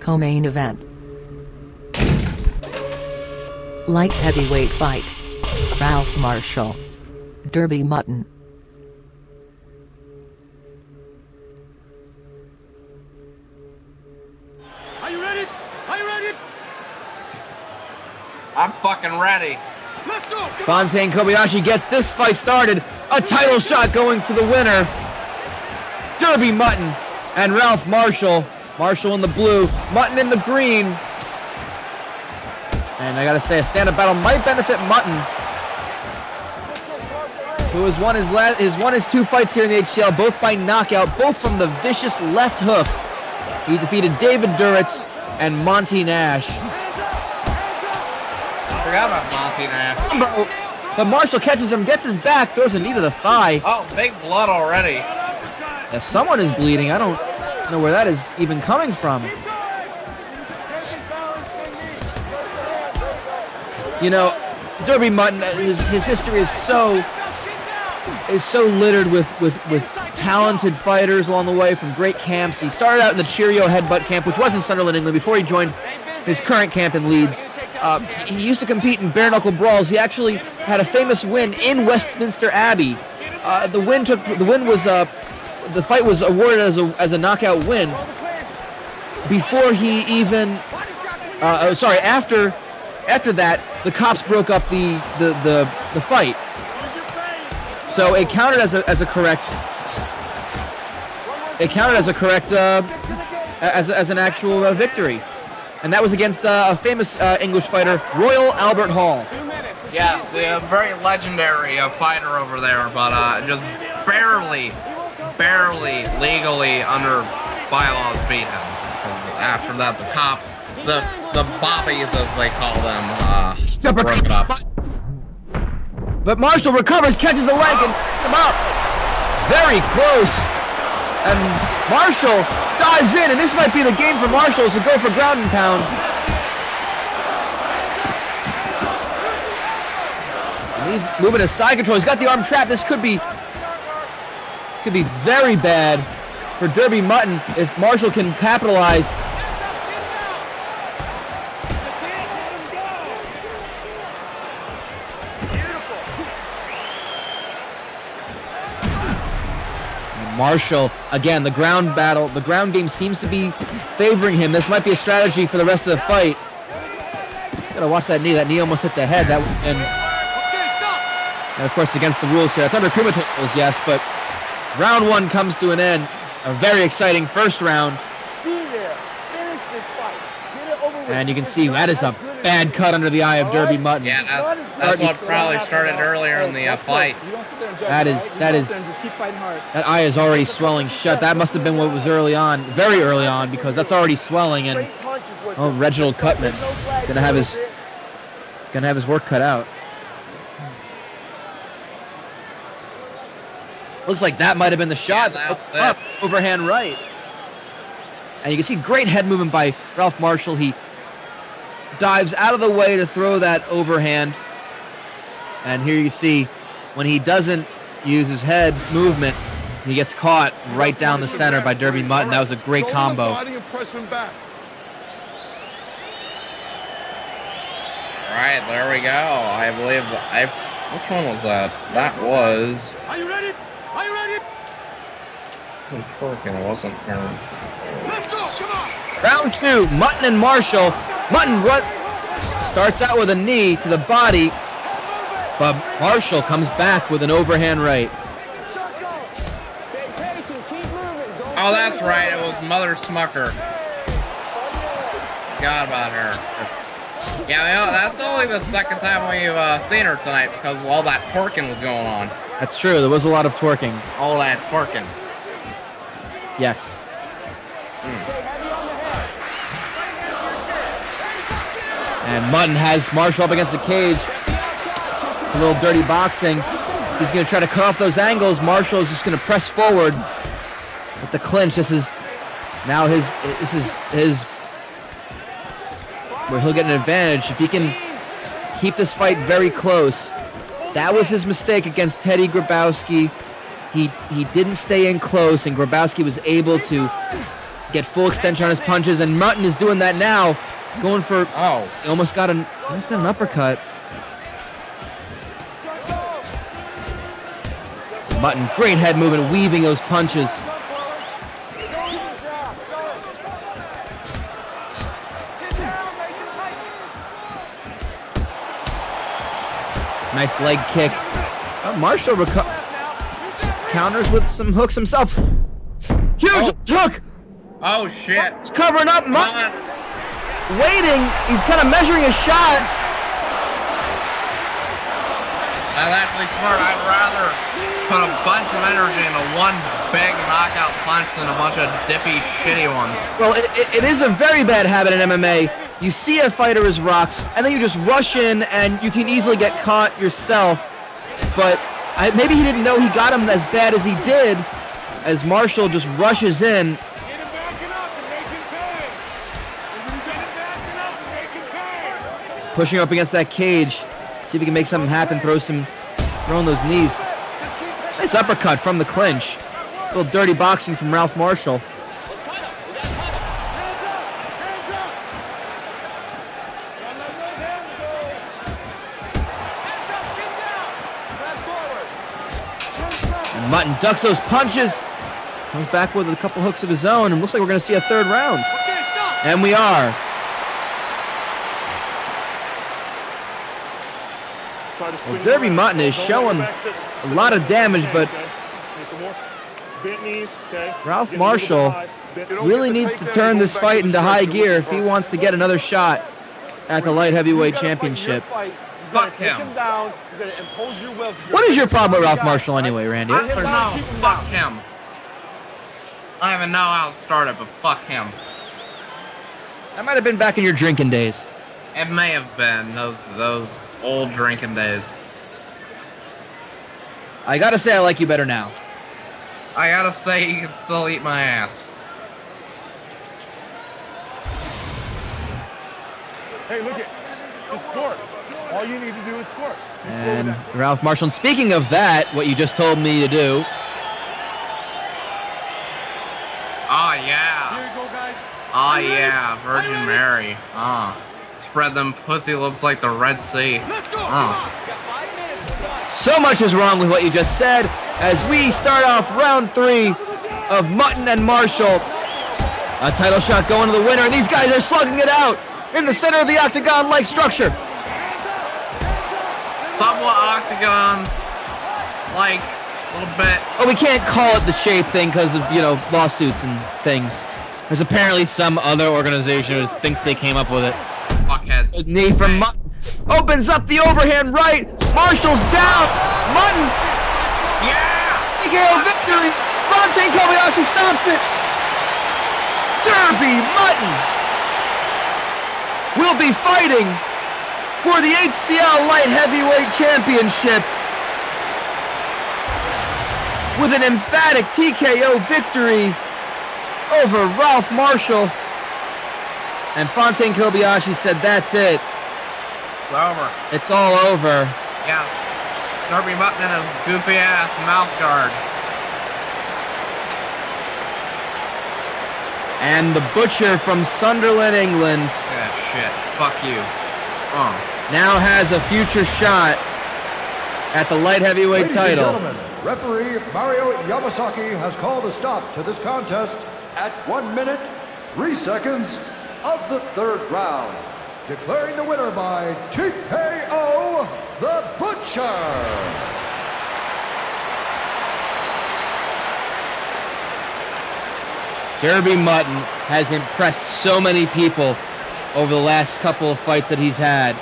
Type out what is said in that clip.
Co-main event. Light heavyweight fight. Ralph Marshall. Derby Mutton. Are you ready? Are you ready? I'm fucking ready. Let's go! Fontaine Kobayashi gets this fight started. A title shot going for the winner. Derby Mutton and Ralph Marshall. Marshall in the blue, Mutton in the green. And I gotta say, a stand-up battle might benefit Mutton, who has won his 2 fights here in the HCL, both by knockout, both from the vicious left hook. He defeated David Duritz and Monty Nash. I forgot about Monty Nash. But Marshall catches him, gets his back, throws a knee to the thigh. Oh, big blood already. Yeah, someone is bleeding. I don't know where that is even coming from. You know, Derby Mutton, his history is so littered with talented fighters along the way from great camps. He started out in the Cheerio Headbutt camp, which was in Sunderland, England, before he joined his current camp in Leeds. He used to compete in bare knuckle brawls. He actually had a famous win in Westminster Abbey. The fight was awarded as a knockout win before he even. After that, the cops broke up the fight, so it counted as a correct. It counted as a correct as an actual victory, and that was against a famous English fighter, Royal Albert Hall. Yeah, the very legendary fighter over there, but just barely legally under bylaws beat him. After that, the cops, the bobbies as they call them, broke it up. But Marshall recovers, catches the leg, and hits him up. Very close. And Marshall dives in, and this might be the game for Marshall to go for ground and pound. And he's moving his side control. He's got the arm trapped. This could be very bad for Derby Mutton if Marshall can capitalize. Marshall, again, the ground battle, the ground game seems to be favoring him. This might be a strategy for the rest of the fight. Gotta watch that knee. That knee almost hit the head. And of course, against the rules here. It's under criminal rules, yes, but round 1 comes to an end. A very exciting first round. And you can see that is a bad cut under the eye of Derby Mutton. Yeah, that's what probably started earlier in the fight. That eye is already swelling shut. That must have been what was early on, very early on, because that's already swelling. And oh, Reginald Cutman gonna have his work cut out. Looks like that might have been the shot. Up, overhand right. And you can see great head movement by Ralph Marshall. He dives out of the way to throw that overhand. And here you see when he doesn't use his head movement, he gets caught right down the center by Derby Mutton. That was a great combo. All right, there we go. I believe which one was that? That was. Are you ready? Are you ready? It wasn't. Let's go! Come on! Round 2, Mutton and Marshall. Mutton starts out with a knee to the body, but Marshall comes back with an overhand right. Oh, that's right. It was Mother Smucker. Forgot about her. Yeah, you know, that's only the second time we've seen her tonight because all that twerking was going on. That's true. There was a lot of twerking. All that twerking. Yes. And Mutton has Marshall up against the cage. A little dirty boxing. He's going to try to cut off those angles. Marshall is just going to press forward with the clinch. This is his where he'll get an advantage if he can keep this fight very close. That was his mistake against Teddy Grabowski. He didn't stay in close, and Grabowski was able to get full extension on his punches, and Mutton is doing that now, going for. Oh, He almost got an uppercut. Mutton, great head movement, weaving those punches. Nice leg kick. Marshall counters with some hooks himself. Huge hook! oh shit! He's covering up. Mutton waiting. He's kind of measuring his shot. That's actually smart. I'd rather put a bunch of energy into one big knockout punch than a bunch of dippy, shitty ones. Well, it is a very bad habit in MMA. You see a fighter is rocked, and then you just rush in, and you can easily get caught yourself. But maybe he didn't know he got him as bad as he did, as Marshall just rushes in. Pushing up against that cage. See if he can make something happen. Throwing those knees. Nice uppercut from the clinch. A little dirty boxing from Ralph Marshall. And Mutton ducks those punches. Comes back with a couple hooks of his own, and looks like we're going to see a third round. And we are. Well, Derby Mutton is showing a lot of damage, but Ralph Marshall really needs to turn this fight into high gear if he wants to get another shot at the light heavyweight championship. Fuck him. What is your problem with Ralph Marshall anyway, Randy? I don't know. Fuck him. I don't even know how to start it, but fuck him. That might have been back in your drinking days. It may have been those old drinking days. I gotta say I like you better now. I gotta say, you can still eat my ass. Hey, look at the score. All you need to do is score. And Ralph Marshall, and speaking of that, what you just told me to do. Oh yeah. Here you go, guys. Oh yeah, Virgin Mary. Spread them pussy lips like the Red Sea. Let's go. So much is wrong with what you just said as we start off round 3 of Mutton and Marshall. A title shot going to the winner, and these guys are slugging it out in the center of the octagon-like structure. Somewhat octagon, like a little bit. Oh, we can't call it the shape thing because of, lawsuits and things. There's apparently some other organization that thinks they came up with it. Fuckheads. Knee from Mutton. Opens up the overhand right. Marshall's down. Mutton. Yeah! TKO victory. Fontaine Kobayashi stops it. Derby Mutton will be fighting for the HCL Light Heavyweight Championship with an emphatic TKO victory over Ralph Marshall. And Fontaine Kobayashi said, that's it. It's over. It's all over. Yeah. Derby Mutton and his goofy ass mouth guard. And the Butcher from Sunderland, England, Yeah, shit. Fuck you. now has a future shot at the light heavyweight Ladies title. and gentlemen, referee Mario Yamasaki has called a stop to this contest at 1 minute, 3 seconds of the third round, declaring the winner by TKO, the Butcher. Derby Mutton has impressed so many people over the last couple of fights that he's had.